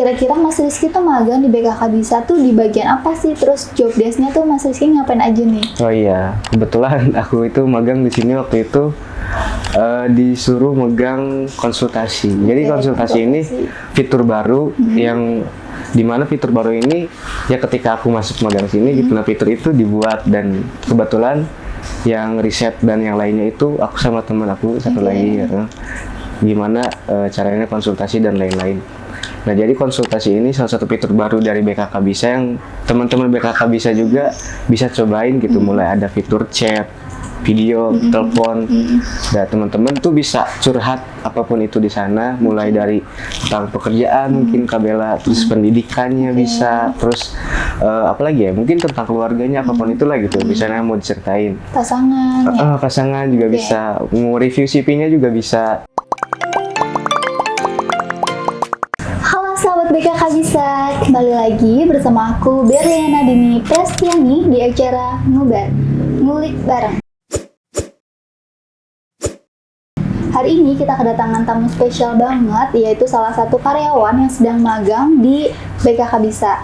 kira-kira Mas Rizky tuh magang di BKK Bisa tuh di bagian apa sih? Terus job desk-nya tuh Mas Rizky ngapain aja nih? Oh iya, kebetulan aku itu magang di sini waktu itu disuruh megang konsultasi. Jadi konsultasi ini fitur baru yang dimana fitur baru ini ya ketika aku masuk magang sini gitu, nah fitur itu dibuat dan kebetulan yang riset dan yang lainnya itu aku sama teman aku satu lagi ya, gimana caranya konsultasi dan lain-lain. Nah jadi konsultasi ini salah satu fitur baru dari BKK Bisa yang teman-teman BKK Bisa juga bisa cobain gitu, mulai ada fitur chat, video, telepon. Dan teman-teman tuh bisa curhat apapun itu di sana, mulai dari tentang pekerjaan mungkin Kabela, terus pendidikannya bisa, terus apalagi ya, mungkin tentang keluarganya apapun itulah gitu, misalnya mau diceritain. Pasangan. Pasangan juga bisa, mau review CV-nya juga bisa. Halo sahabat BKK Bisa, kembali lagi bersama aku Berliana Dini Prestiani di acara Ngulik Bareng. Hari ini kita kedatangan tamu spesial banget, yaitu salah satu karyawan yang sedang magang di BKK Bisa.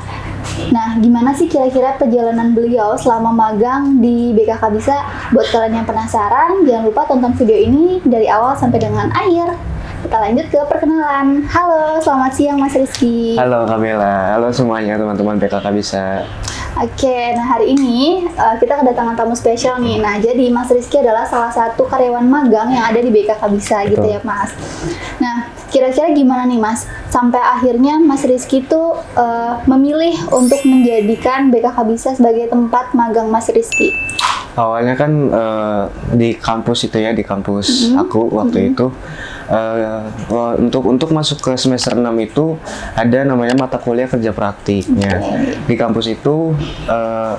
Nah, gimana sih kira-kira perjalanan beliau selama magang di BKK Bisa? Buat kalian yang penasaran, jangan lupa tonton video ini dari awal sampai dengan akhir. Kita lanjut ke perkenalan. Halo, selamat siang Mas Rizky. Halo Kabela, halo semuanya teman-teman BKK Bisa. Oke, nah hari ini kita kedatangan tamu spesial nih. Nah, jadi Mas Rizky adalah salah satu karyawan magang yang ada di BKK Bisa. Betul. Gitu ya Mas. Nah, kira-kira gimana nih Mas? Sampai akhirnya Mas Rizky tuh memilih untuk menjadikan BKK Bisa sebagai tempat magang Mas Rizky. Awalnya kan di kampus itu ya, di kampus aku waktu itu untuk masuk ke semester 6 itu ada namanya mata kuliah kerja praktiknya. Di kampus itu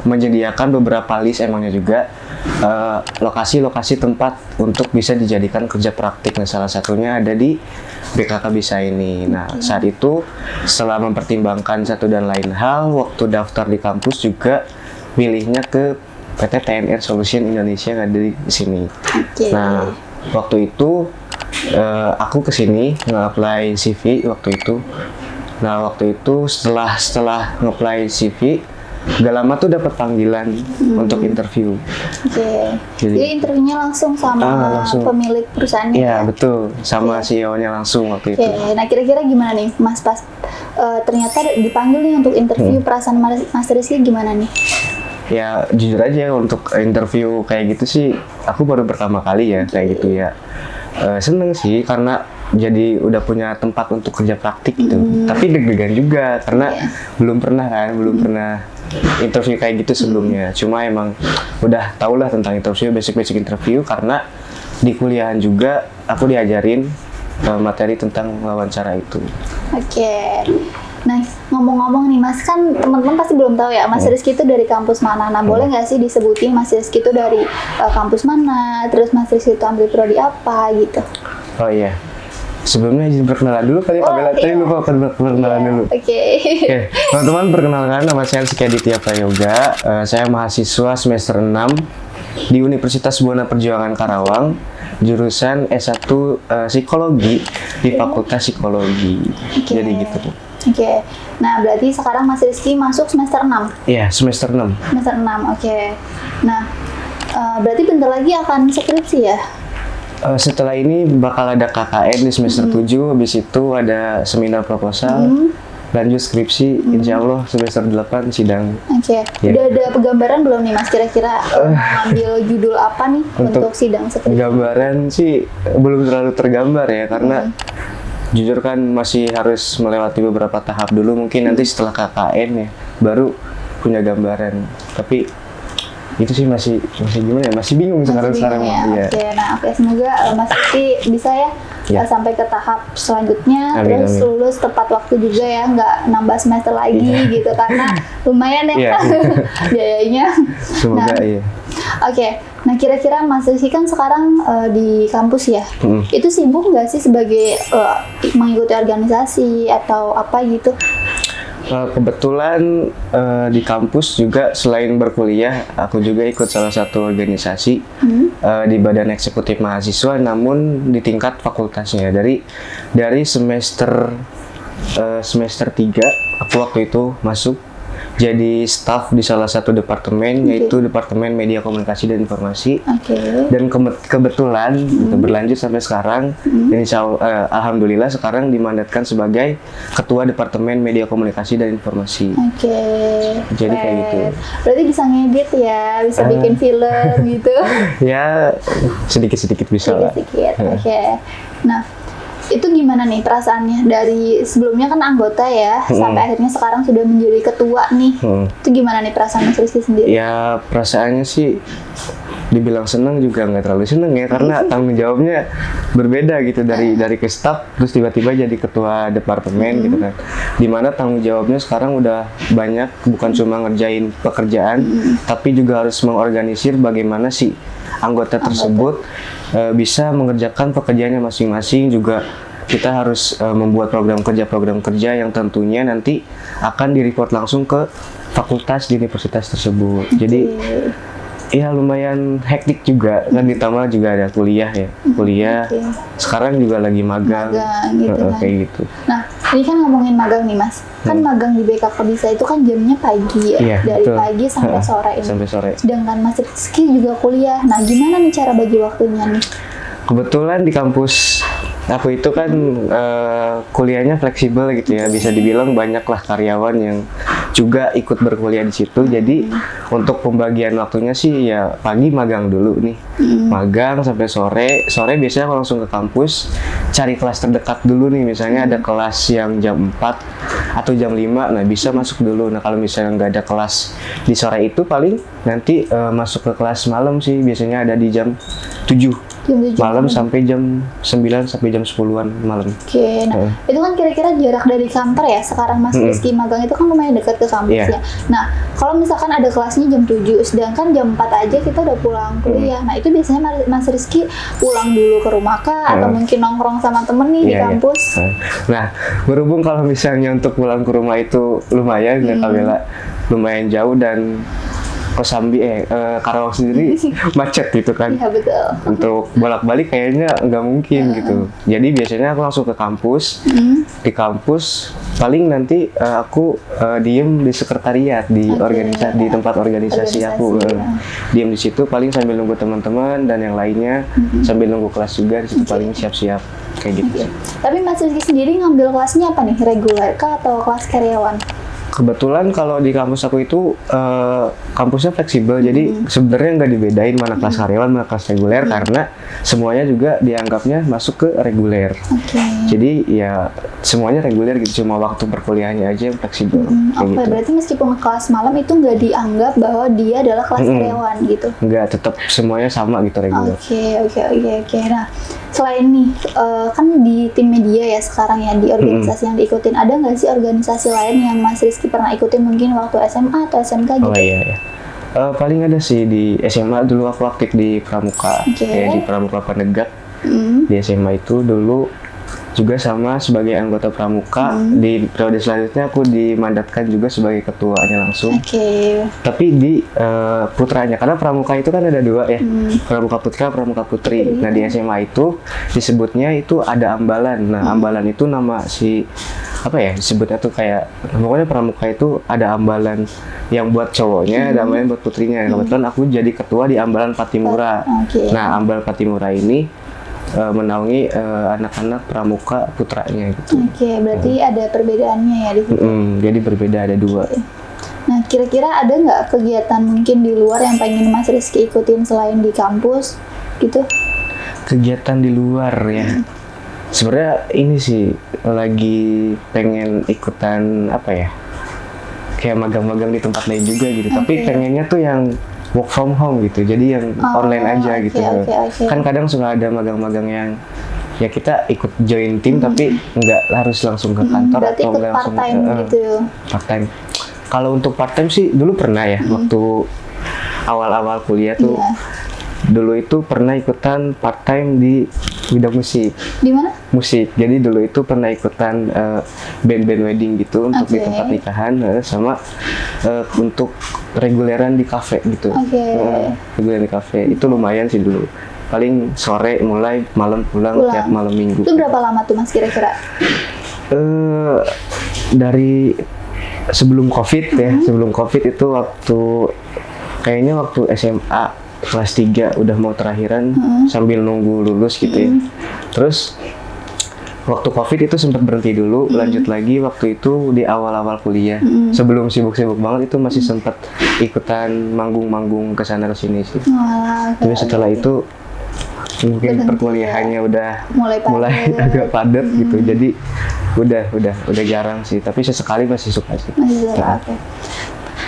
menyediakan beberapa list emangnya juga lokasi-lokasi tempat untuk bisa dijadikan kerja praktik. Nah, salah satunya ada di BKK Bisa ini. Nah, saat itu setelah mempertimbangkan satu dan lain hal, waktu daftar di kampus juga milihnya ke PT TNR Solution Indonesia yang ada di sini. Nah, waktu itu aku kesini nge-apply CV waktu itu. Nah, waktu itu setelah nge-apply CV, gak lama tuh dapat panggilan untuk interview. Jadi interviewnya langsung sama pemilik perusahaannya? Iya, betul. Sama CEO-nya langsung waktu itu. Nah, kira-kira gimana nih Mas pas ternyata dipanggil nih untuk interview, perasaan Mas Rizky gimana nih? Ya jujur aja untuk interview kayak gitu sih aku baru pertama kali ya kayak gitu ya. Seneng sih karena jadi udah punya tempat untuk kerja praktik gitu. Tapi deg-degan juga karena belum pernah interview kayak gitu sebelumnya. Cuma emang udah tau lah tentang interview, basic interview, karena di kuliahan juga aku diajarin materi tentang wawancara itu. Nah, ngomong-ngomong nih Mas, kan teman-teman pasti belum tahu ya Mas Rizky itu dari kampus mana. Nah, boleh nggak sih disebutin Mas Rizky itu dari kampus mana, terus Mas Rizky itu ambil prodi apa gitu? Oh iya, sebelumnya izin perkenalan dulu kali ya, Kabela. Tadi lupa perkenalan dulu. Oke, teman-teman, perkenalkan, nama saya Rizky Aditya Prayoga. Saya mahasiswa semester 6 di Universitas Buana Perjuangan Karawang, jurusan S1 Psikologi di Fakultas Psikologi. Jadi gitu. Nah berarti sekarang Mas Rizky masuk semester 6? Iya, semester 6. Semester 6, Nah, berarti bentar lagi akan skripsi ya? Setelah ini bakal ada KKN di semester 7, habis itu ada seminar proposal, lanjut skripsi, insya Allah semester 8 sidang. Udah ada penggambaran belum nih Mas, kira-kira ambil judul apa nih untuk sidang skripsi? Gambaran sih belum terlalu tergambar ya, karena jujur kan masih harus melewati beberapa tahap dulu, mungkin nanti setelah KKN ya baru punya gambaran. Tapi itu sih masih gimana ya, masih bingung sekarang ya. Semoga Mas Rizky bisa ya sampai ke tahap selanjutnya. Amin. Lulus tepat waktu juga ya, nggak nambah semester lagi gitu, karena lumayan ya biayanya. Semoga Nah kira-kira Mas Rizky kan sekarang di kampus ya, itu sibuk nggak sih sebagai mengikuti organisasi atau apa gitu? Kebetulan di kampus juga selain berkuliah, aku juga ikut salah satu organisasi di Badan Eksekutif Mahasiswa, namun di tingkat fakultasnya. Dari semester semester 3 aku waktu itu masuk jadi staf di salah satu departemen, yaitu Departemen Media Komunikasi dan Informasi. Dan kebetulan gitu, berlanjut sampai sekarang, dan alhamdulillah sekarang dimandatkan sebagai Ketua Departemen Media Komunikasi dan Informasi. Jadi kayak gitu. Berarti bisa ngedit ya, bisa bikin film gitu? Ya, sedikit-sedikit bisa lah. Sedikit. Nah, itu gimana nih perasaannya dari sebelumnya kan anggota ya, sampai akhirnya sekarang sudah menjadi ketua nih. Itu gimana nih perasaan Mas Rizky sendiri? Ya perasaannya sih dibilang senang juga nggak terlalu senang ya, karena tanggung jawabnya berbeda gitu dari ke staf terus tiba-tiba jadi ketua departemen gitu kan. Dimana tanggung jawabnya sekarang udah banyak, bukan cuma ngerjain pekerjaan tapi juga harus mengorganisir bagaimana sih anggota tersebut bisa mengerjakan pekerjaannya masing-masing. Juga kita harus membuat program kerja yang tentunya nanti akan direport langsung ke fakultas di universitas tersebut. Jadi ya lumayan hektik juga kan, ditambah juga ada kuliah ya. Sekarang juga lagi magang gitu kan. Kayak gitu. Nah, ini kan ngomongin magang nih Mas. Kan magang di BK Bisa itu kan jamnya pagi ya. Dari betul. pagi sampai sore ini. Sampai sore. Sedangkan Mas Rizky juga kuliah. Nah, gimana nih cara bagi waktunya nih? Kebetulan di kampus aku itu kan kuliahnya fleksibel gitu ya, bisa dibilang banyaklah karyawan yang juga ikut berkuliah di situ. Jadi untuk pembagian waktunya sih ya pagi magang dulu nih, magang sampai sore biasanya aku langsung ke kampus cari kelas terdekat dulu nih, misalnya ada kelas yang jam 4 atau jam 5, nah bisa masuk dulu. Nah kalau misalnya nggak ada kelas di sore itu paling nanti masuk ke kelas malam sih, biasanya ada di jam 7 malam sampai jam 9 sampai jam 10-an malam. Nah itu kan kira-kira jarak dari kantor ya sekarang Mas Rizky magang itu kan lumayan dekat ke kampusnya. Nah kalau misalkan ada kelasnya jam 7 sedangkan jam 4 aja kita udah pulang kuliah. Nah itu biasanya Mas Rizky pulang dulu ke rumah kah atau mungkin nongkrong sama temen nih di kampus? Nah berhubung kalau misalnya untuk pulang ke rumah itu lumayan ya Kak Bella, lumayan jauh, dan Kosambi Karawang sendiri macet gitu kan. Iya betul. Untuk bolak-balik kayaknya nggak mungkin gitu. Jadi biasanya aku langsung ke kampus. Di kampus paling nanti aku diem di sekretariat di organisasi, di tempat organisasi aku. Diem di situ paling sambil nunggu teman-teman dan yang lainnya, sambil nunggu kelas juga di situ paling siap-siap kayak gitu. Tapi Mas Rizky sendiri ngambil kelasnya apa nih? Reguler kah atau kelas karyawan? Kebetulan kalau di kampus aku itu kampusnya fleksibel, jadi sebenarnya nggak dibedain mana kelas karyawan mana kelas reguler, karena semuanya juga dianggapnya masuk ke reguler. Jadi ya semuanya reguler gitu, cuma waktu perkuliahannya aja yang fleksibel. Gitu. Berarti meskipun kelas malam itu nggak dianggap bahwa dia adalah kelas karyawan gitu? Nggak, tetap semuanya sama gitu reguler. Oke. Nah selain nih kan di tim media ya sekarang ya, di organisasi yang diikutin, ada nggak sih organisasi lain yang Mas Rizky pernah ikutin mungkin waktu SMA atau SMK gitu? Iya. Paling ada sih di SMA dulu aku aktif di Pramuka, kayak di Pramuka Penegak. Di SMA itu dulu juga sama sebagai anggota Pramuka. Di periode selanjutnya aku dimandatkan juga sebagai ketuanya langsung. Tapi di putranya, karena Pramuka itu kan ada dua ya, Pramuka Putra, Pramuka Putri. Nah di SMA itu disebutnya itu ada ambalan. Nah ambalan itu nama si apa ya disebutnya tuh kayak, pokoknya Pramuka itu ada ambalan yang buat cowoknya, ada ambalan buat putrinya. Kebetulan aku jadi ketua di ambalan Patimura. Nah ambalan Patimura ini menaungi anak-anak Pramuka putranya gitu. Berarti ada perbedaannya ya di situ. Jadi berbeda, ada dua. Nah kira-kira ada nggak kegiatan mungkin di luar yang pengen Mas Rizky ikutin selain di kampus gitu? Kegiatan di luar ya. Sebenarnya ini sih lagi pengen ikutan apa ya, kayak magang-magang di tempat lain juga gitu. Tapi pengennya tuh yang work from home gitu, jadi yang online aja gitu. Kan kadang suka ada magang-magang yang ya kita ikut join tim tapi nggak harus langsung ke kantor atau nggak langsung gitu. Part time. Kalau untuk part time sih dulu pernah ya, waktu awal-awal kuliah tuh. Dulu itu pernah ikutan part time di bidang musik. Di mana? Musik. Jadi dulu itu pernah ikutan band-band wedding gitu untuk di tempat nikahan, sama untuk reguleran di kafe gitu. Reguleran di kafe itu lumayan sih dulu. Paling sore mulai, malam pulang tiap malam minggu. Itu berapa lama tuh Mas kira-kira? Eh, dari sebelum COVID ya, sebelum COVID itu kayaknya waktu SMA kelas 3 udah mau terakhiran sambil nunggu lulus gitu ya. Terus waktu COVID itu sempat berhenti dulu, lanjut lagi waktu itu di awal-awal kuliah. Sebelum sibuk-sibuk banget itu masih sempat ikutan manggung-manggung ke sana ke sini sih. Wah, Tapi setelah itu mungkin Berhenti perkuliahannya udah mulai agak padat gitu. Jadi udah jarang sih, tapi sesekali masih suka sih. masih suka, oke.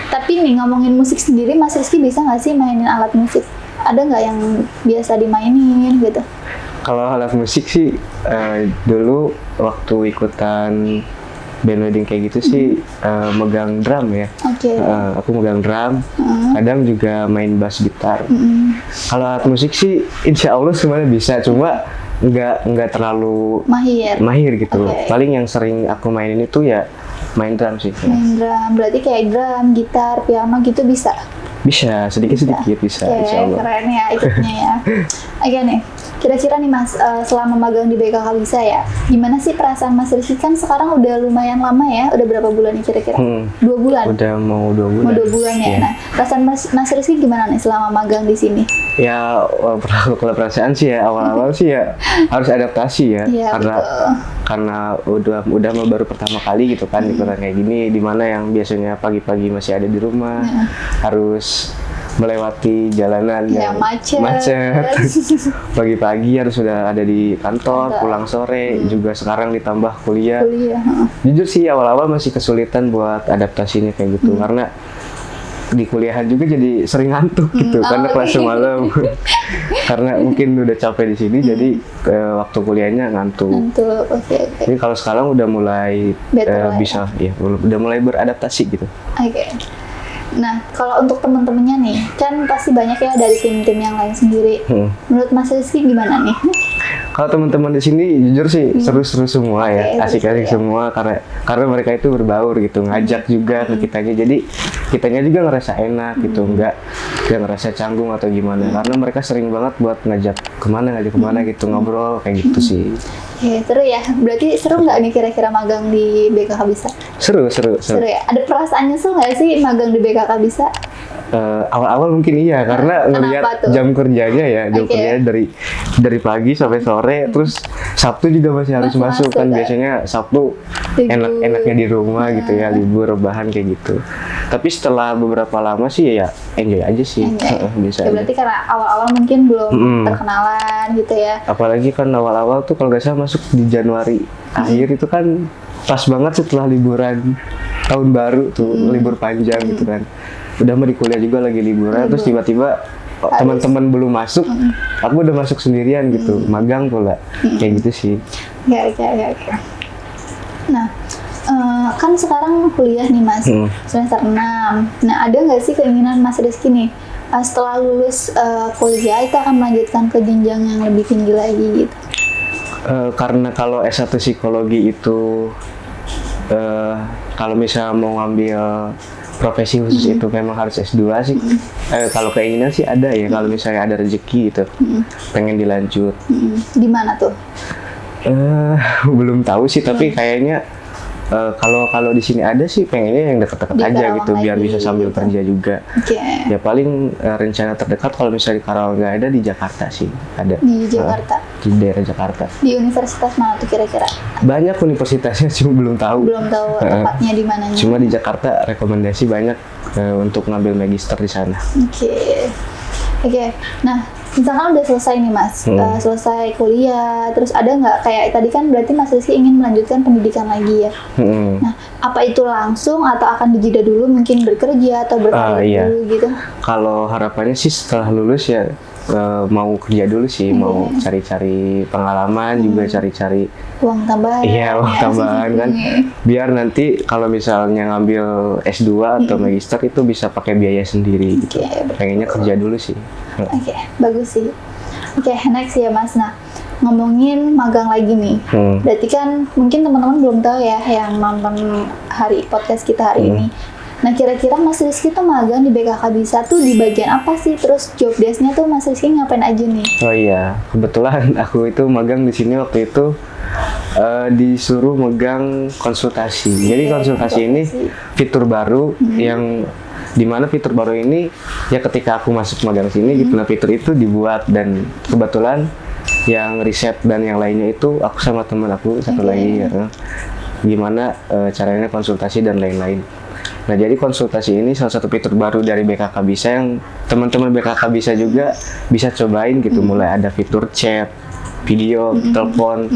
Tapi nih ngomongin musik sendiri, Mas Rizky bisa nggak sih mainin alat musik? Ada nggak yang biasa dimainin gitu? Kalau alat musik sih dulu waktu ikutan band wedding kayak gitu sih megang drum ya. Oke. Aku megang drum, kadang juga main bass gitar. Kalau alat musik sih insya Allah semuanya bisa, cuma nggak terlalu mahir gitu. Oke. Paling yang sering aku mainin itu ya main drum sih. Main drum, berarti kayak drum, gitar, piano gitu bisa? Bisa, sedikit-sedikit bisa, Oke, insya Allah. keren ya ikutnya ya. Oke nih, kira-kira nih Mas, selama magang di BKK Bisa ya, gimana sih perasaan Mas Rizky? Kan sekarang udah lumayan lama ya, udah berapa bulan nih kira-kira? 2 bulan? Udah mau 2 bulan. Mau 2 bulan ya? Iya. Nah, perasaan Mas Rizky gimana nih selama magang di sini? Ya, kalau perasaan sih ya awal-awal sih ya harus adaptasi ya, Iya, karena udah mau baru pertama kali gitu kan ikutan kayak gini, dimana yang biasanya pagi-pagi masih ada di rumah harus melewati jalanan Yang macet. Pagi-pagi harus sudah ada di kantor, pulang sore juga sekarang ditambah kuliah. Jujur sih awal-awal masih kesulitan buat adaptasinya kayak gitu karena di kuliahan juga jadi sering ngantuk gitu karena kelas malam. Karena mungkin udah capek di sini jadi waktu kuliahnya ngantuk. Oke. Jadi kalau sekarang udah mulai bisa ya udah mulai beradaptasi gitu. Oke. Nah, kalau untuk temen-temennya nih, kan pasti banyak ya dari tim-tim yang lain sendiri. Menurut Mas Rizky gimana nih? Kalau teman-teman di sini jujur sih seru-seru semua ya, asik-asik semua karena mereka itu berbaur gitu, ngajak juga ke kitanya. Jadi kitanya juga ngerasa enak gitu, nggak ngerasa canggung atau gimana. Karena mereka sering banget buat ngajak kemana gitu, ngobrol kayak gitu sih. Oke, seru ya. Berarti seru nggak nih kira-kira magang di BKK Bisa? Seru Ya. Ada perasaan nyesel nggak sih magang di BKK Bisa? Awal-awal mungkin iya karena ngelihat jam kerjanya dari pagi sampai sore, terus Sabtu juga masih harus masuk kan. Biasanya Sabtu enaknya di rumah gitu ya, libur rebahan kayak gitu. Tapi setelah beberapa lama sih ya enjoy aja sih. Bisa. Ya, berarti karena awal-awal mungkin belum perkenalan gitu ya. Apalagi kan awal-awal tuh kalau nggak salah masuk di Januari akhir itu kan pas banget setelah liburan tahun baru tuh, libur panjang gitu kan. Udah mau di kuliah juga lagi liburan, terus tiba-tiba teman-teman belum masuk, aku udah masuk sendirian gitu, magang pula, kayak gitu sih. Oke. Nah, kan sekarang kuliah nih Mas, semester 6. Nah, ada nggak sih keinginan Mas Rizky nih, setelah lulus kuliah itu akan melanjutkan ke jenjang yang lebih tinggi lagi gitu? Karena kalau S1 psikologi itu, kalau misalnya mau ngambil profesi khusus itu memang harus S2 sih. Kalau keinginan sih ada ya, kalau misalnya ada rezeki gitu, pengen dilanjut. Di mana tuh? Belum tahu sih, tapi kayaknya kalau di sini ada sih pengennya yang dekat-dekat aja gitu, biar bisa sambil kerja juga. Ya paling rencana terdekat kalau misalnya di Karawang nggak ada, di Jakarta sih ada. Di Jakarta? Di daerah Jakarta. Di universitas mana tuh kira-kira? Banyak universitasnya, cuma belum tahu. Belum tahu tepatnya di mananya. Cuma di Jakarta rekomendasi banyak untuk ngambil magister di sana. Oke. Nah, misalkan udah selesai nih Mas, selesai kuliah, terus ada nggak kayak tadi kan berarti Mas Rizky ingin melanjutkan pendidikan lagi ya? Nah, apa itu langsung atau akan dijeda dulu mungkin bekerja atau berkarir dulu gitu? Kalau harapannya sih setelah lulus ya mau kerja dulu sih, mau cari-cari pengalaman juga, cari-cari uang tambahan. Iya, uang tambahan kan. Biar nanti kalau misalnya ngambil S2 atau magister itu bisa pakai biaya sendiri gitu. Pengennya kerja dulu sih. Oke, bagus sih. Oke, next ya Mas. Nah, ngomongin magang lagi nih. Berarti kan mungkin teman-teman belum tahu ya yang nonton podcast kita hari ini. Nah, kira-kira Mas Rizky tuh magang di BKK Bisa tuh di bagian apa sih? Terus job desk-nya tuh Mas Rizky ngapain aja nih? Oh iya, kebetulan aku itu magang di sini waktu itu disuruh megang konsultasi. Jadi konsultasi ini fitur baru yang dimana fitur baru ini ya ketika aku masuk magang sini gitu, nah fitur itu dibuat dan kebetulan yang riset dan yang lainnya itu aku sama teman aku satu lagi ya, gimana caranya konsultasi dan lain-lain. Nah, jadi konsultasi ini salah satu fitur baru dari BKK Bisa yang teman-teman BKK Bisa juga bisa cobain gitu. Mulai ada fitur chat, video, telepon.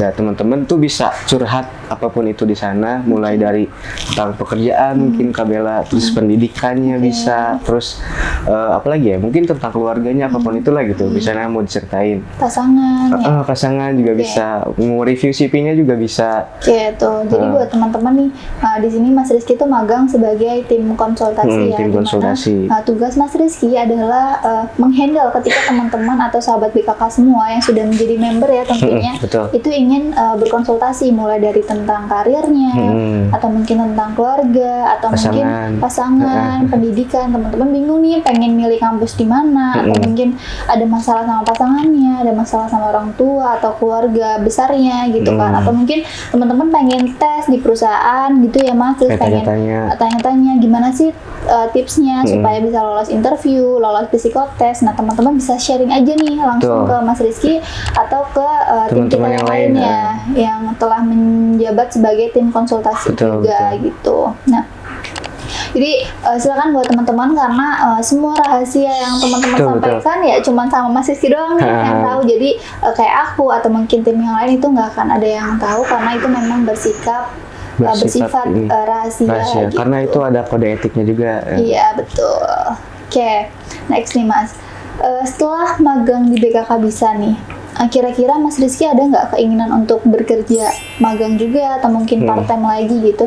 Nah, teman-teman tuh bisa curhat apapun itu di sana, mulai dari tentang pekerjaan mungkin Kabela, terus pendidikannya bisa, terus apalagi ya, mungkin tentang keluarganya apapun itulah gitu. Bisa mau diceritain. Pasangan ya. Pasangan juga bisa, mau review CV-nya juga bisa. Oke, tuh. Jadi buat teman-teman nih, di sini Mas Rizky tuh magang sebagai tim konsultasi ya. Tim konsultasi. Tugas Mas Rizky adalah menghandle ketika teman-teman atau sahabat BKK semua yang sudah menjadi member ya tentunya, itu ingin berkonsultasi mulai dari tentang karirnya, atau mungkin tentang keluarga, atau mungkin pasangan, pendidikan. Teman-teman bingung nih pengen milih kampus di mana, atau mungkin ada masalah sama pasangannya, ada masalah sama orang tua atau keluarga besarnya gitu kan, atau mungkin teman-teman pengen tes di perusahaan gitu ya Mas, terus pengen tanya-tanya gimana sih tipsnya supaya bisa lolos interview, lolos psikotes. Nah, teman-teman bisa sharing aja nih langsung ke Mas Rizky atau ke tim kita yang lainnya yang telah menjabat sebagai tim konsultasi juga gitu. Nah, jadi silakan buat teman-teman karena semua rahasia yang teman-teman sampaikan ya cuma sama Mas Rizky doang nih yang tahu. Jadi kayak aku atau mungkin tim yang lain itu nggak akan ada yang tahu karena itu memang bersifat rahasia gitu. Karena itu ada kode etiknya juga. Iya, betul. Oke, next nih Mas. Setelah magang di BKK Bisa nih, kira-kira Mas Rizky ada nggak keinginan untuk bekerja magang juga atau mungkin part-time lagi gitu?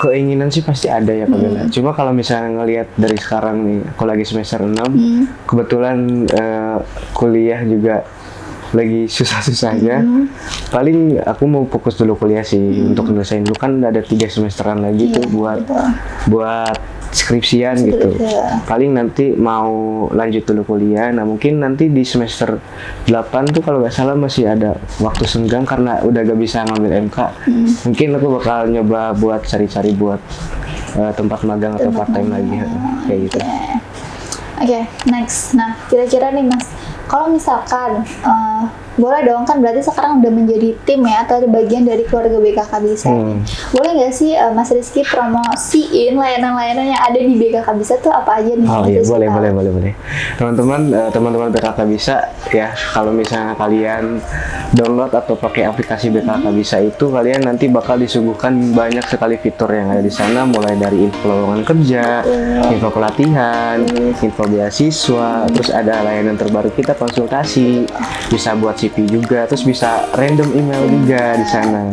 Keinginan sih pasti ada ya Kak Bella. Cuma kalau misalnya ngelihat dari sekarang nih, aku lagi semester 6, kebetulan kuliah juga lagi susah-susahnya. Paling aku mau fokus dulu kuliah sih untuk nyelesain dulu, kan ada 3 semesteran lagi tuh buat skripsian gitu. Paling nanti mau lanjut dulu kuliah. Nah, mungkin nanti di semester 8 tuh kalau nggak salah masih ada waktu senggang karena udah gak bisa ngambil MK. Mungkin aku bakal nyoba buat cari-cari buat tempat magang atau part time lagi kayak gitu. Oke, next. Nah, kira-kira nih Mas, kalau misalkan boleh dong, kan berarti sekarang udah menjadi tim ya atau bagian dari keluarga BKK Bisa. Boleh nggak sih Mas Rizky promosiin layanan-layanan yang ada di BKK Bisa tuh apa aja nih? Oh iya, boleh. Teman-teman BKK Bisa ya, kalau misalnya kalian download atau pakai aplikasi BKK Bisa itu, kalian nanti bakal disuguhkan banyak sekali fitur yang ada di sana, mulai dari info lowongan kerja, info pelatihan, info beasiswa, terus ada layanan terbaru kita konsultasi, bisa buat CV juga, terus bisa random email juga di sana.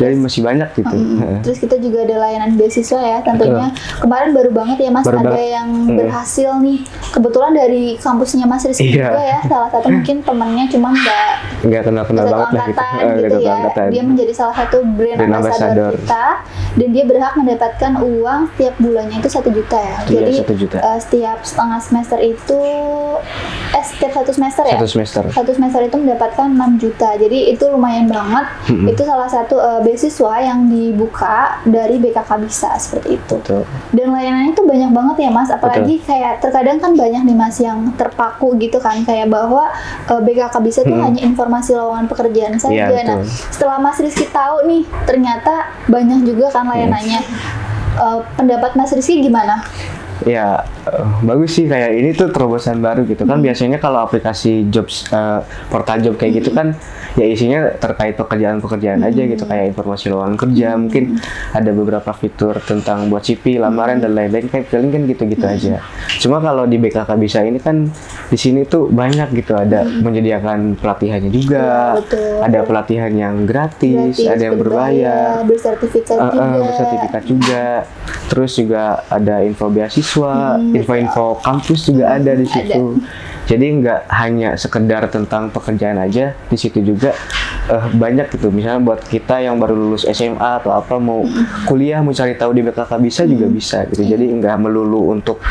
Jadi masih banyak gitu. Terus kita juga ada layanan beasiswa ya tentunya. Kemarin baru banget ya Mas, ada yang berhasil nih. Kebetulan dari kampusnya Mas Rizky juga ya. Salah satu mungkin temannya cuma nggak kenal banget lah gitu ya. Dia menjadi salah satu brand ambassador kita dan dia berhak mendapatkan uang setiap bulannya itu 1 juta ya. Jadi 1 juta. Setiap setengah semester itu setiap 1 semester ya. 1 semester. 1 semester itu mendapatkan 6 juta. Jadi itu lumayan banget. Itu salah satu beasiswa yang dibuka dari BKK Bisa seperti itu. Dan layanannya itu banyak banget ya Mas. Apalagi kayak terkadang kan banyak nih Mas yang terpaku gitu kan, kayak bahwa BKK Bisa tuh hanya informasi lowongan pekerjaan saja. Nah, setelah Mas Rizky tahu nih ternyata banyak juga kan layanannya. Pendapat Mas Rizky gimana? Ya bagus sih, kayak ini tuh terobosan baru gitu kan. Biasanya kalau aplikasi jobs portal job kayak gitu kan ya isinya terkait pekerjaan-pekerjaan aja gitu, kayak informasi lowongan kerja, mungkin ada beberapa fitur tentang buat CV, lamaran dan lain-lain, kayak paling kan gitu-gitu aja. Cuma kalau di BKK Bisa ini kan di sini tuh banyak gitu, ada menyediakan pelatihannya juga, ada pelatihan yang gratis, ada yang berbayar, bersertifikat juga, terus juga ada info beasiswa, info-info kampus juga ada di situ. Jadi nggak hanya sekedar tentang pekerjaan aja, di situ juga banyak gitu. Misalnya buat kita yang baru lulus SMA atau apa mau kuliah, mau cari tahu di BKK bisa juga bisa gitu. Jadi nggak melulu untuk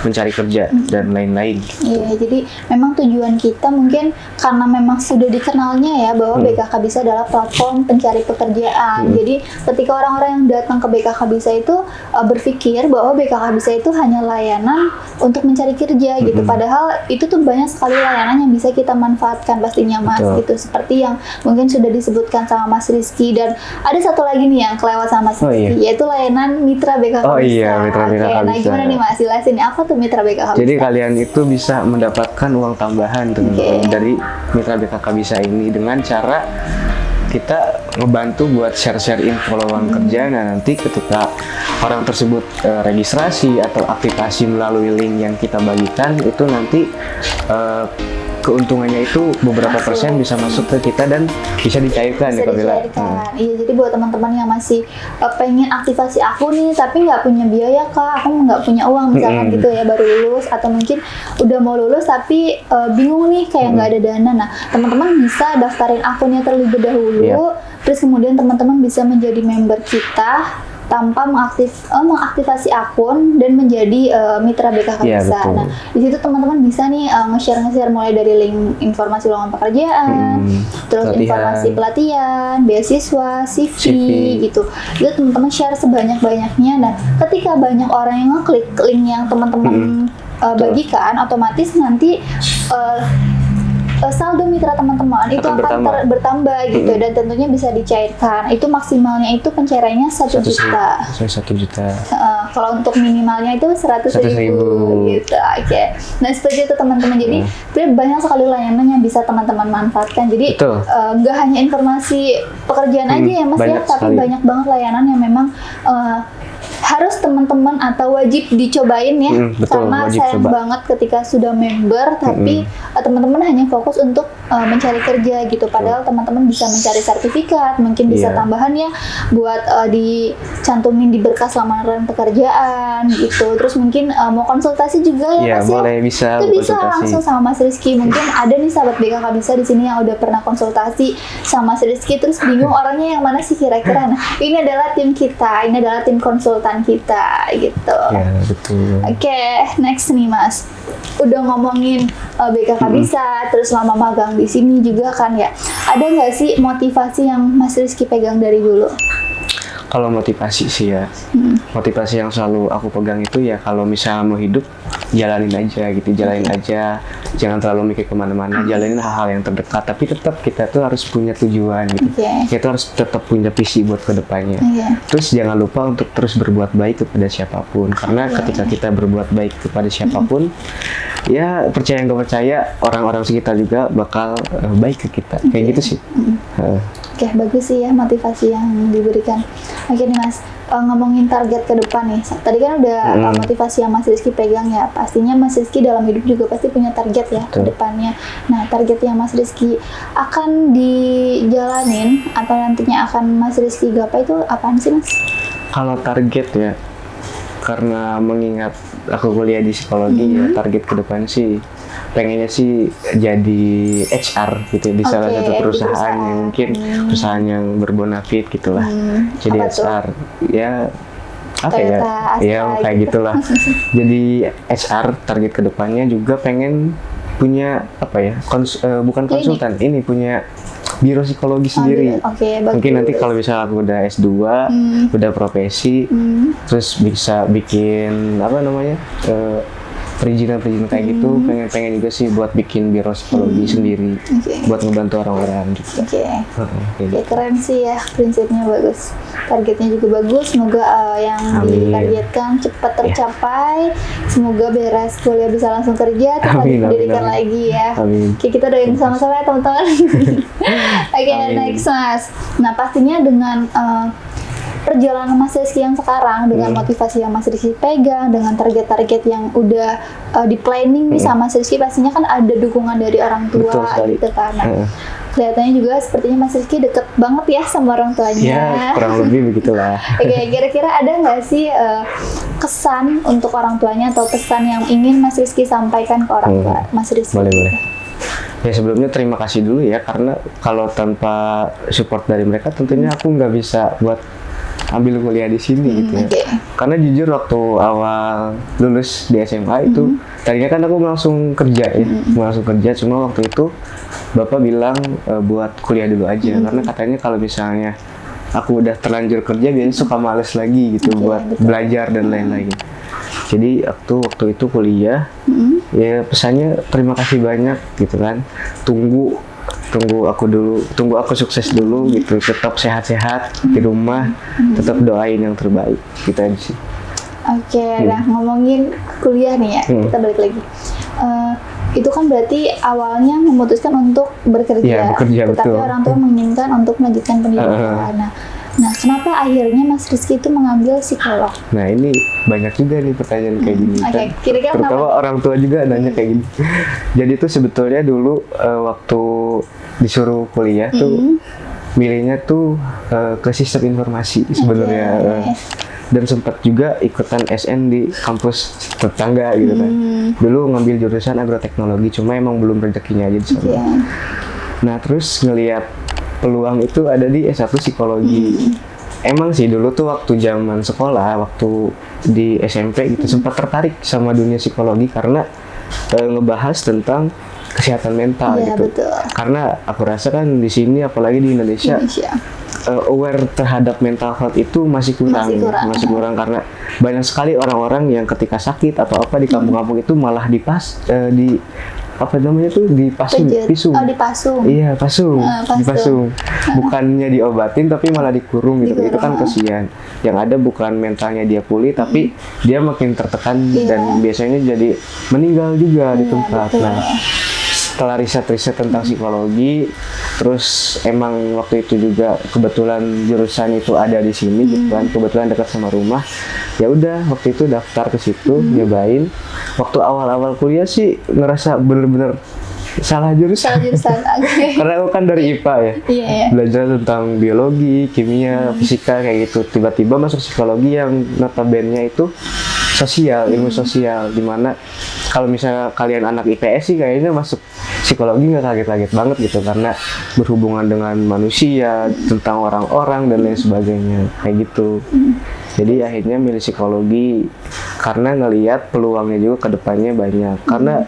mencari kerja dan lain-lain. Iya, jadi memang tujuan kita mungkin karena memang sudah dikenalnya ya bahwa BKK Bisa adalah platform pencari pekerjaan. Jadi ketika orang-orang yang datang ke BKK Bisa itu berpikir bahwa BKK Bisa itu hanya layanan untuk mencari kerja gitu. Padahal itu tuh banyak sekali layanan yang bisa kita manfaatkan pastinya Mas. Betul. Gitu. Seperti yang mungkin sudah disebutkan sama Mas Rizky, dan ada satu lagi nih yang kelewat sama Mas Rizky, yaitu layanan Mitra BKK Oh Bisa. iya, Mitra BKK Nah, Bisa. gimana nih Mas? Jelasin apa tuh Mitra BKK Bisa? Jadi kalian itu bisa mendapatkan uang tambahan teman-teman dari Mitra BKK Bisa ini dengan cara kita ngebantu buat share-share info lowongan kerja. Nah, nanti ketika orang tersebut registrasi atau aktivasi melalui link yang kita bagikan, itu nanti keuntungannya itu beberapa persen bisa masuk ke kita dan bisa dicairkan Bisa ya Kak Bella. dicairkan. Iya, jadi buat teman-teman yang masih pengen aktivasi aku nih tapi nggak punya biaya Kak, aku nggak punya uang misalkan gitu ya, baru lulus atau mungkin udah mau lulus tapi bingung nih kayak nggak ada dana. Nah, teman-teman bisa daftarin akunnya terlebih dahulu, terus kemudian teman-teman bisa menjadi member kita tanpa mengaktifasi akun dan menjadi mitra BKK Iya, Bisa. betul. Nah, di situ teman-teman bisa nih nge-share mulai dari link informasi lowongan pekerjaan, terus pelatihan. informasi pelatihan, beasiswa, CV, CV. gitu. Itu teman-teman share sebanyak-banyaknya. Nah, ketika banyak orang yang ngeklik link yang teman-teman bagikan, otomatis nanti saldo mitra teman-teman itu akan bertambah gitu, dan tentunya bisa dicairkan. Itu maksimalnya itu pencairannya 1 juta. 1 juta. Kalau untuk minimalnya itu 100.000 gitu. Oke. Nah, seperti itu teman-teman. Jadi banyak sekali layanan yang bisa teman-teman manfaatkan. Jadi nggak hanya informasi pekerjaan aja ya Mas ya, tapi banyak banget layanan yang memang harus teman-teman atau wajib dicobain ya. Betul, karena sayang banget ketika sudah member tapi teman-teman hanya fokus untuk mencari kerja gitu, padahal teman-teman bisa mencari sertifikat, mungkin bisa tambahan ya buat dicantumin di berkas lamaran pekerjaan gitu. Terus mungkin mau konsultasi juga ya Mas boleh, bisa itu bisa langsung sama Mas Rizky. Mungkin ada nih sahabat BKK Bisa di sini yang udah pernah konsultasi sama Mas Rizky terus bingung orangnya yang mana sih kira-kira. Nah, ini adalah tim kita, ini adalah tim konsultan kita gitu. Ya, betul. Oke, next nih Mas. Udah ngomongin BKK Bisa, terus lama magang di sini juga kan ya. Ada nggak sih motivasi yang Mas Rizky pegang dari dulu? Kalau motivasi sih ya, motivasi yang selalu aku pegang itu ya kalau misalnya mau hidup, jalanin aja gitu, jalanin aja, jangan terlalu mikir kemana-mana, jalanin hal-hal yang terdekat, tapi tetap kita tuh harus punya tujuan gitu, kita harus tetap punya visi buat kedepannya. Terus jangan lupa untuk terus berbuat baik kepada siapapun, karena ketika kita berbuat baik kepada siapapun, ya percaya nggak percaya orang-orang sekitar juga bakal baik ke kita, kayak gitu sih. Oke, bagus sih ya motivasi yang diberikan. Oke nih Mas, ngomongin target ke depan nih. Tadi kan udah motivasi yang Mas Rizky pegang ya. Pastinya Mas Rizky dalam hidup juga pasti punya target ya ke depannya. Nah, target yang Mas Rizky akan dijalanin atau nantinya akan Mas Rizky gapai itu apaan sih Mas? Kalau target ya, karena mengingat aku kuliah di psikologi ya, target ke depan sih pengennya sih jadi HR gitu di salah satu perusahaan yang mungkin perusahaan yang berbonafit gitulah. Jadi HR ya apa ya? Ya kayak gitulah. Jadi HR target ke depannya juga pengen punya apa ya? Bukan konsultan, ini punya biro psikologi sendiri. Mungkin nanti kalau misalnya aku udah S2, udah profesi, terus bisa bikin apa namanya? Perizinan kayak gitu, pengen juga sih buat bikin biro psikologi sendiri, buat ngebantu orang-orang gitu. Keren sih ya, prinsipnya bagus, targetnya juga bagus. Semoga yang ditargetkan cepat tercapai, semoga beres kuliah bisa langsung kerja, terus pendidikan lagi ya. Oke, kita doain sama-sama ya teman-teman. Oke, next Mas. Nah, pastinya dengan perjalanan Mas Rizky yang sekarang dengan motivasi yang Mas Rizky pegang, dengan target-target yang udah di planning nih sama Mas Rizky, pastinya kan ada dukungan dari orang tua Betul sekali. gitu kan. Nah, kelihatannya juga sepertinya Mas Rizky deket banget ya sama orang tuanya. Ya, kurang lebih begitulah. Oke, kira-kira ada nggak sih kesan untuk orang tuanya atau pesan yang ingin Mas Rizky sampaikan ke orang tua Mas Rizky? Boleh. Ya sebelumnya terima kasih dulu ya, karena kalau tanpa support dari mereka tentunya aku nggak bisa buat ambil kuliah di sini gitu ya. Oke. Karena jujur waktu awal lulus di SMA itu tadinya kan aku langsung kerja ya, langsung kerja, cuma waktu itu bapak bilang buat kuliah dulu aja, karena katanya kalau misalnya aku udah terlanjur kerja biasanya suka males lagi gitu buat belajar dan lain-lain. Jadi waktu itu kuliah, ya pesannya terima kasih banyak gitu kan. Tunggu aku sukses dulu gitu, tetap sehat-sehat di rumah, tetap doain yang terbaik, gitu aja sih. Oke, nah ngomongin kuliah nih ya, kita balik lagi. Itu kan berarti awalnya memutuskan untuk bekerja, Ya, bekerja, tetapi betul. orang tua menginginkan untuk melanjutkan pendidikan. Nah, kenapa akhirnya Mas Rizky itu mengambil psikolog? Nah ini banyak juga nih pertanyaan kayak gini Oke, kan. kira-kira Terutama kenapa? orang tua juga nanya kayak gini. Jadi tuh sebetulnya dulu waktu disuruh kuliah tuh milihnya tuh ke sistem informasi sebenarnya. Dan sempat juga ikutan SN di kampus tetangga gitu kan. Dulu ngambil jurusan agroteknologi, cuma emang belum rezekinya aja di sana. Iya. Nah terus ngelihat peluang itu ada di S1 psikologi. Emang sih dulu tuh waktu zaman sekolah, waktu di SMP gitu sempat tertarik sama dunia psikologi karena ngebahas tentang kesehatan mental Iya, gitu. betul. Karena aku rasa kan di sini apalagi di Indonesia aware terhadap mental health itu masih kurang, masih kurang karena banyak sekali orang-orang yang ketika sakit atau apa di kampung-kampung itu malah dipasung. Iya, pasung. Dipasung. Bukannya diobatin tapi malah dikurung gitu. Itu kan kasihan. Yang ada bukan mentalnya dia pulih tapi dia makin tertekan dan biasanya jadi meninggal juga di tempat. Nah, setelah riset-riset tentang psikologi, terus emang waktu itu juga kebetulan jurusan itu ada di sini gitu kan, kebetulan dekat sama rumah. Ya udah waktu itu daftar ke situ, nyobain. Waktu awal-awal kuliah sih ngerasa bener-bener salah jurusan. Karena aku kan dari IPA ya. Belajar tentang biologi, kimia, fisika kayak gitu. Tiba-tiba masuk psikologi yang notabene itu sosial, ilmu sosial, dimana kalau misalnya kalian anak IPS sih kayaknya masuk psikologi nggak kaget-kaget banget gitu karena berhubungan dengan manusia, tentang orang-orang dan lain sebagainya kayak gitu. Jadi akhirnya milih psikologi karena ngelihat peluangnya juga ke depannya banyak. Karena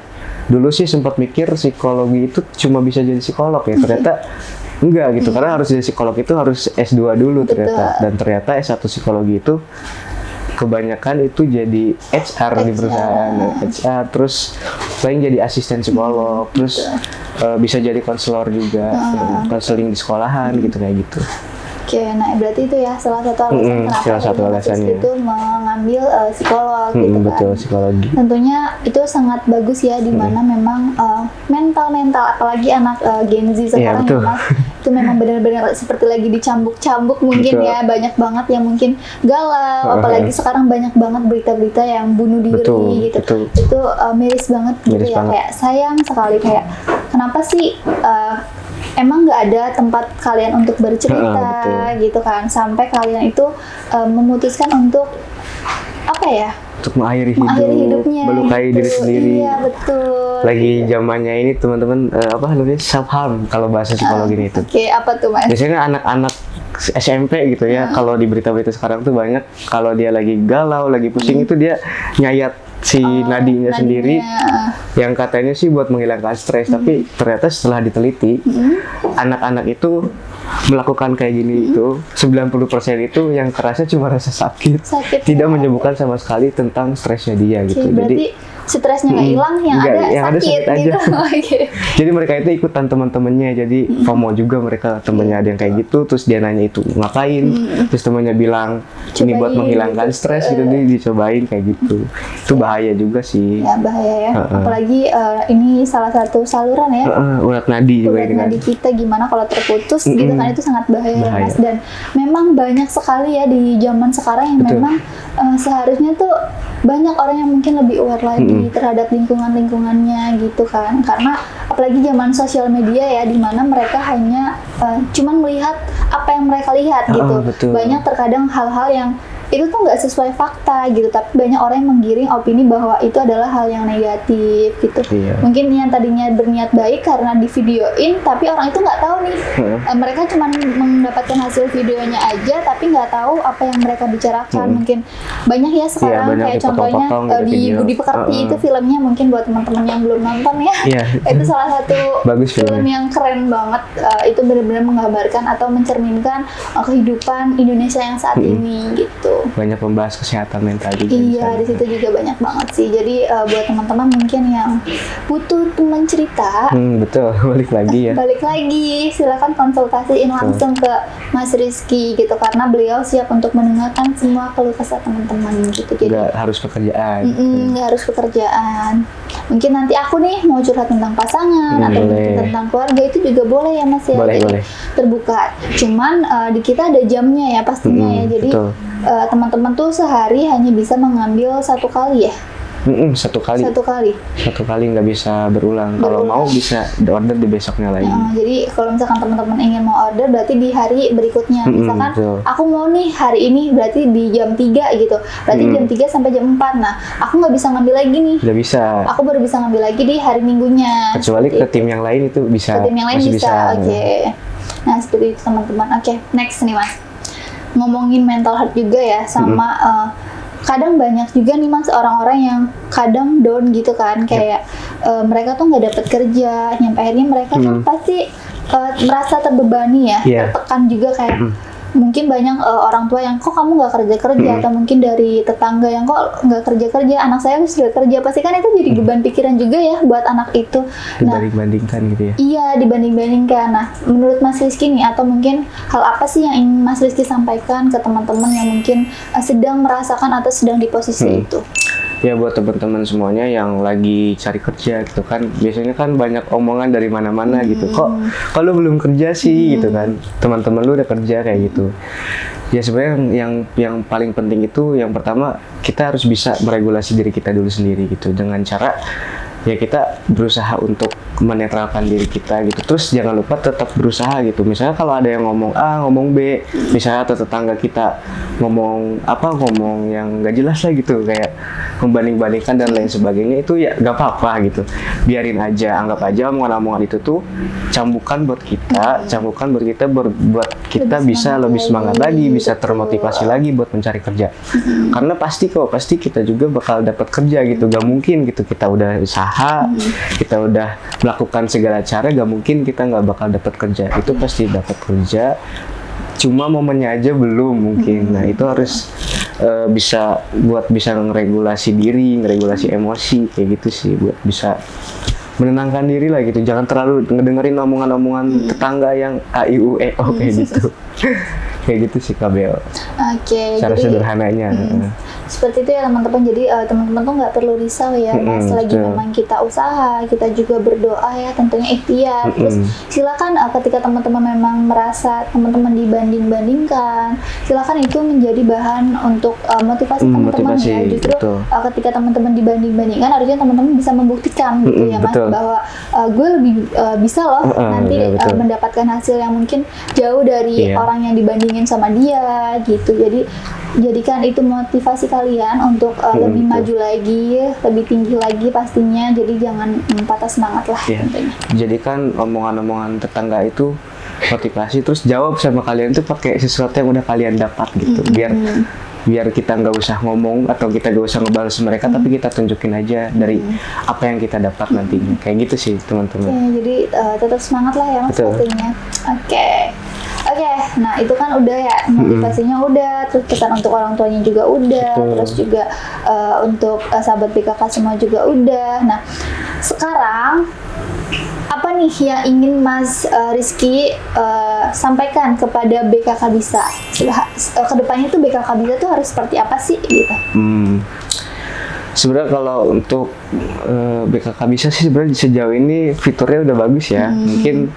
dulu sih sempat mikir psikologi itu cuma bisa jadi psikolog ya, ternyata enggak gitu. Karena harus jadi psikolog itu harus S2 dulu ternyata. Dan ternyata S1 psikologi itu kebanyakan itu jadi HR di perusahaan, HR, terus paling jadi asisten psikolog, terus bisa jadi konselor juga, konseling di sekolahan gitu kayak gitu. Oke, nah berarti itu ya salah satu alasan kenapa Mas Rizky itu mengambil psikolog gitu kan. Betul, psikologi. Tentunya itu sangat bagus ya, dimana memang mental apalagi anak Gen Z sekarang ya Mas, itu memang benar-benar seperti lagi dicambuk-cambuk mungkin ya, banyak banget yang mungkin galau, apalagi sekarang banyak banget berita-berita yang bunuh diri gitu. Itu miris banget gitu ya, kayak sayang sekali, kayak kenapa sih emang nggak ada tempat kalian untuk bercerita gitu kan, sampai kalian itu memutuskan untuk apa ya, untuk mengakhiri hidupnya, melukai diri sendiri. Iya, betul. Lagi zamannya ini teman-teman apa namanya, self harm kalau bahasa psikologi ini itu. Oke, apa tuh Mas? Biasanya anak-anak SMP gitu ya, kalau di berita-berita sekarang tuh banyak kalau dia lagi galau, lagi pusing itu dia nyayat si nadinya sendiri yang katanya sih buat menghilangkan stres, tapi ternyata setelah diteliti anak-anak itu melakukan kayak gini itu 90% itu yang kerasa cuma rasa sakit, tidak menyembuhkan sama sekali tentang stresnya dia gitu. Berarti stresnya nggak hilang, yang Nggak, ada yang ada sakit sakit aja. gitu. Oke. Jadi mereka itu ikutan teman-temannya, jadi FOMO juga mereka, temennya ada yang kayak gitu, terus dia nanya itu ngapain, terus temannya bilang ini buat Cobain menghilangkan gitu. stres gitu, dia dicobain kayak gitu. Itu bahaya juga sih. Ya bahaya ya, apalagi ini salah satu saluran ya, Urat nadi juga urat ini kan. nadi kita, gimana kalau terputus gitu kan, itu sangat bahaya, ya, Bahaya. Mas. Dan memang banyak sekali ya di zaman sekarang yang Betul. memang seharusnya tuh banyak orang yang mungkin lebih aware lagi terhadap lingkungannya gitu kan, karena apalagi zaman sosial media ya, di mana mereka hanya cuman melihat apa yang mereka lihat gitu. Betul. Banyak terkadang hal-hal yang itu tuh nggak sesuai fakta gitu, tapi banyak orang yang menggiring opini bahwa itu adalah hal yang negatif gitu. Iya. Mungkin yang tadinya berniat baik karena di videoin, tapi orang itu nggak tahu nih. Mereka cuma mendapatkan hasil videonya aja, tapi nggak tahu apa yang mereka bicarakan. Mungkin banyak ya sekarang, banyak kayak contohnya dipotong-potong gitu di video. Budi Pekerti itu filmnya, mungkin buat teman-teman yang belum nonton ya. Iya. Itu salah satu Bagus film filmnya. yang keren banget. Itu benar-benar menggambarkan atau mencerminkan kehidupan Indonesia yang saat ini gitu. Banyak membahas kesehatan mental juga. Iya, di situ juga banyak banget sih. Jadi buat teman-teman mungkin yang butuh teman cerita, Betul, balik lagi ya. balik lagi, silakan konsultasiin langsung ke Mas Rizky gitu, karena beliau siap untuk mendengarkan semua keluh kesah teman-teman gitu. Jadi Nggak harus pekerjaan. nggak harus pekerjaan. Mungkin nanti aku nih mau curhat tentang pasangan atau boleh. tentang keluarga, itu juga boleh ya Mas ya. Boleh, Jadi boleh. terbuka. Cuman di kita ada jamnya ya pastinya ya. Jadi betul. teman-teman tuh sehari hanya bisa mengambil satu kali ya. Satu kali. Satu kali. Nggak bisa berulang. Kalau mau bisa order di besoknya lagi. Jadi kalau misalkan teman-teman ingin mau order, berarti di hari berikutnya. Misalkan betul. aku mau nih hari ini, berarti di jam 3 gitu. Berarti jam 3 sampai jam 4. Nah, aku nggak bisa ngambil lagi nih. Nggak bisa. Aku baru bisa ngambil lagi di hari Minggunya. Kecuali Seperti ke tim yang lain itu bisa. ke tim yang lain masih bisa. Oke. Nah, seperti itu teman-teman. Oke, next nih Mas. Ngomongin mental health juga ya, sama kadang banyak juga nih Mas orang-orang yang kadang down gitu kan, kayak mereka tuh nggak dapat kerja, nyampe akhirnya mereka kan pasti merasa terbebani ya, tertekan juga, kayak mungkin banyak orang tua yang kok kamu nggak kerja-kerja, atau mungkin dari tetangga yang kok nggak kerja-kerja, anak saya sudah kerja, pasti kan itu jadi beban pikiran juga ya buat anak itu. Nah, Dibanding-bandingkan gitu ya. iya, dibanding-bandingkan. Nah, menurut Mas Rizky nih, atau mungkin hal apa sih yang ingin Mas Rizky sampaikan ke teman-teman yang mungkin sedang merasakan atau sedang di posisi itu? Ya buat teman-teman semuanya yang lagi cari kerja gitu kan, biasanya kan banyak omongan dari mana-mana gitu. Kok kalau belum kerja sih gitu kan, teman-teman lu udah kerja kayak gitu. Ya sebenarnya yang paling penting itu yang pertama, kita harus bisa meregulasi diri kita dulu sendiri gitu, dengan cara ya kita berusaha untuk menetralkan diri kita gitu. Terus jangan lupa tetap berusaha gitu. Misalnya kalau ada yang ngomong A, ngomong B, misalnya atau tetangga kita ngomong yang nggak jelas lah gitu, kayak membanding-bandingkan dan lain sebagainya, itu ya nggak apa-apa gitu. Biarin aja, anggap aja omongan-omongan itu tuh cambukan buat kita, buat kita bisa lebih semangat lagi, bisa termotivasi lagi buat mencari kerja. Karena pasti kita juga bakal dapat kerja gitu. Gak mungkin gitu kita udah usaha, kita udah melakukan segala cara, gak mungkin kita nggak bakal dapat kerja. Itu pasti dapat kerja, cuma momennya aja belum mungkin. Nah itu harus bisa ngeregulasi diri, ngeregulasi emosi kayak gitu sih, buat bisa menenangkan diri lah gitu. Jangan terlalu ngedengerin omongan-omongan tetangga yang a i u e o kayak gitu. Kayak gitu sih KBL. Oke, Cara jadi sederhananya. seperti itu ya teman-teman. Jadi teman-teman tuh nggak perlu risau ya, Mas. Selagi memang kita usaha, kita juga berdoa ya, tentunya ikhtiar. Terus silakan ketika teman-teman memang merasa teman-teman dibanding-bandingkan, silakan itu menjadi bahan untuk motivasi teman-teman ya. Justru ketika teman-teman dibanding-bandingkan, harusnya teman-teman bisa membuktikan gitu ya Mas, bahwa gue lebih bisa loh nanti mendapatkan hasil yang mungkin jauh dari orang yang dibandingin sama dia gitu. Jadi jadikan itu motivasi kalian untuk lebih maju lagi, lebih tinggi lagi pastinya. Jadi jangan patah semangat lah tentunya. Jadikan omongan-omongan tetangga itu motivasi, terus jawab sama kalian tuh pakai sesuatu yang udah kalian dapat gitu. Biar kita nggak usah ngomong atau kita nggak usah ngebalas mereka, tapi kita tunjukin aja dari apa yang kita dapat nantinya. Kayak gitu sih teman-teman. Jadi tetap semangat lah ya Mas pastinya. Oke, Oke, nah itu kan udah ya, motivasinya udah, terus pesan untuk orang tuanya juga udah, Betul. terus juga untuk sahabat BKK semua juga udah. Nah, sekarang apa nih yang ingin Mas Rizky sampaikan kepada BKK Bisa? Kedepannya tuh BKK Bisa tuh harus seperti apa sih gitu? Sebenarnya kalau untuk BKK Bisa sih sebenarnya sejauh ini fiturnya udah bagus ya. Mungkin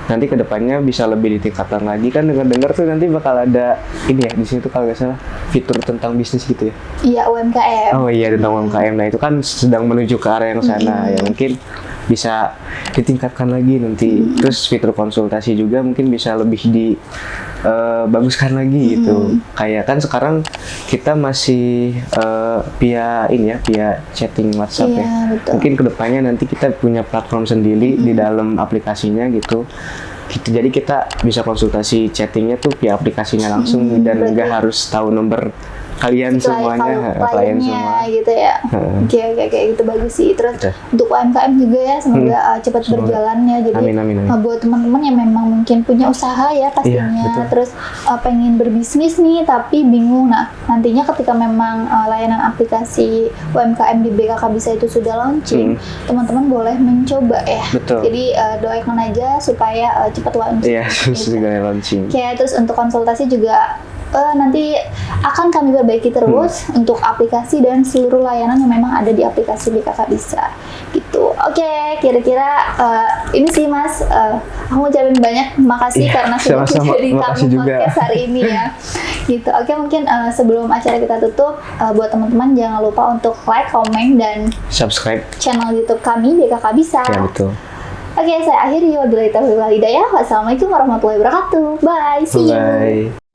nanti kedepannya bisa lebih ditingkatkan lagi, kan dengar-dengar tuh nanti bakal ada ini ya di sini tuh kalau nggak salah fitur tentang bisnis gitu ya. Iya, UMKM. Oh iya, tentang UMKM. Nah itu kan sedang menuju ke arah yang sana ya, mungkin bisa ditingkatkan lagi nanti. Terus fitur konsultasi juga mungkin bisa lebih baguskan lagi gitu. Kayak kan sekarang kita masih via ini ya, via chatting WhatsApp Iya, ya. betul. Mungkin kedepannya nanti kita punya platform sendiri di dalam aplikasinya gitu. Jadi kita bisa konsultasi chattingnya tuh via aplikasinya langsung dan nggak harus tahu nomor kalian semuanya, klien kliennya semua. gitu ya. Oke, gitu bagus sih. Terus Betul. untuk UMKM juga ya, semoga cepat berjalan ya. Jadi Amin. buat teman-teman yang memang mungkin punya usaha ya pastinya, betul. terus pengen berbisnis nih tapi bingung. Nah, nantinya ketika memang layanan aplikasi UMKM di BKK Bisa itu sudah launching, teman-teman boleh mencoba ya. Betul. Jadi doakan aja supaya cepat launching. Iya, segala launching. Oke, terus untuk konsultasi juga nanti akan kami perbaiki terus untuk aplikasi dan seluruh layanan yang memang ada di aplikasi BKK Bisa gitu. Oke, kira-kira ini sih Mas, aku ucapin banyak makasih karena sudah sama-sama. jadi Makasih tamu juga. podcast hari ini ya. Gitu. Oke, mungkin sebelum acara kita tutup, buat teman-teman jangan lupa untuk like, komen, dan Subscribe. channel YouTube kami BKK Bisa. Ya betul. Oke, saya akhiri. Wabillahi taufiq wal hidayah. Wassalamualaikum warahmatullahi wabarakatuh. Bye. See you. Bye.